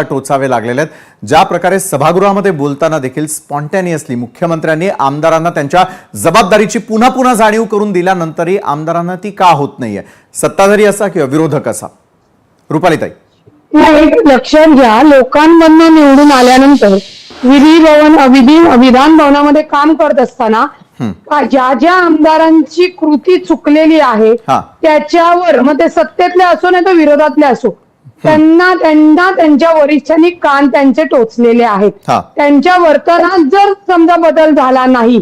टोचावे लागलेले आहेत। ज्या प्रकारे सभागृहामध्ये बोलताना देखील स्पॉन्टेनियसली मुख्यमंत्र्यांनी आमदारांना त्यांच्या जबाबदारीची पुन्हा पुन्हा जाणीव करून दिल्यानंतरही आमदारांना ती का होत नाहीये? सत्ताधारी असा किंवा विरोधक असा? रुपालीताई, एक लक्षात घ्या, लोकांमधून निवडून आल्यानंतर विधान भवनामध्ये काम करत असताना ज्या ज्या आमदारांची कृती चुकलेली आहे त्याच्यावर, मग ते सत्तेतले असो नाही तर विरोधातले असो, त्यांना त्यांच्या वरिष्ठांनी कान त्यांचे टोचलेले आहेत। त्यांच्या वर्तनात जर समजा बदल झाला नाही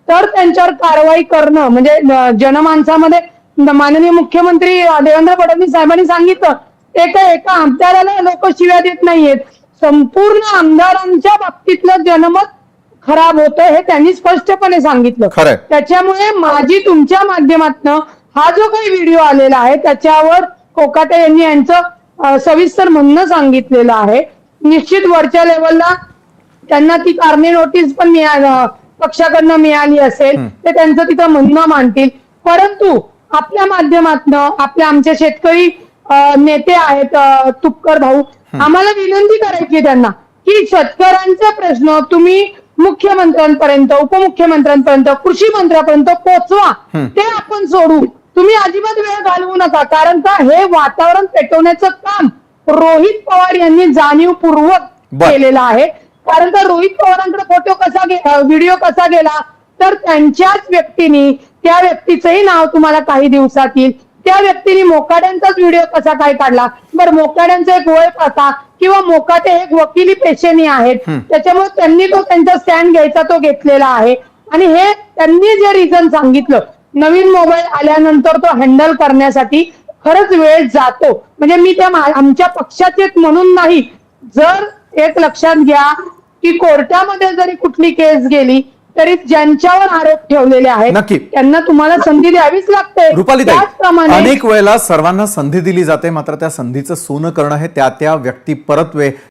तर त्यांच्यावर कारवाई करणं म्हणजे जनमानसामध्ये माननीय मुख्यमंत्री देवेंद्र फडणवीस साहेबांनी सांगितलं, एका आमदाराला लोक शिव्या देत नाहीयेत, संपूर्ण आमदारांच्या बाबतीतलं जनमत खराब होतं हे त्यांनी स्पष्टपणे सांगितलं। त्याच्यामुळे माझी तुमच्या माध्यमातून हा जो काही व्हिडिओ आलेला आहे त्याच्यावर कोकाटे यांनी यांचं सविस्तर म्हणणं सांगितलेलं आहे। निश्चित वरच्या लेवलला त्यांना ती कारणे नोटीस पण पक्षाकडनं मिळाली असेल ते त्यांचं तिथं म्हणणं मांडतील, परंतु आपल्या माध्यमातून आमचे शेतकरी नेते आहेत तुपकर भाऊ, आम्हाला विनंती करायची त्यांना की शेतकऱ्यांचे प्रश्न तुम्ही मुख्यमंत्र्यांपर्यंत, उपमुख्यमंत्र्यांपर्यंत, कृषी मंत्र्यांपर्यंत पोहोचवा, ते आपण सोडू। तुम्ही अजिबात वेळ घालवू नका, कारण का हे वातावरण पेटवण्याचं काम रोहित पवार यांनी जाणीवपूर्वक केलेलं आहे। कारण का रोहित पवारांकडे व्हिडिओ कसा गेला तर त्यांच्याच व्यक्तीने, त्या व्यक्तीचंही नाव तुम्हाला काही दिवसात येईल, त्या व्यक्तीने मोकाड्यांचाच व्हिडिओ कसा काय काढला, बरं मोकाड्यांचा एक वय पाहता किंवा मोकाटे एक वकिली पेशेनी आहेत, त्याच्यामुळे त्यांनी त्यांचा स्टँड घ्यायचा तो घेतलेला आहे। आणि हे त्यांनी जे रिझन सांगितलं, नवीन मोबाईल आल्यानंतर तो हँडल करण्यासाठी खरंच वेळ जातो, म्हणजे मी त्या आमच्या पक्षाचे म्हणून नाही, जर एक लक्षात घ्या की कोर्टामध्ये जरी कुठली केस गेली तरी ज्यांच्यावर आरोप ठेवलेले आहेत त्यांना तुम्हाला संधी द्यावीच लागते। रुपालीताई, अनेक वेळेला सर्वांना संधी दिली जाते, मात्र त्या संधीचं सोनं करणं हे त्या व्यक्ती परत्वे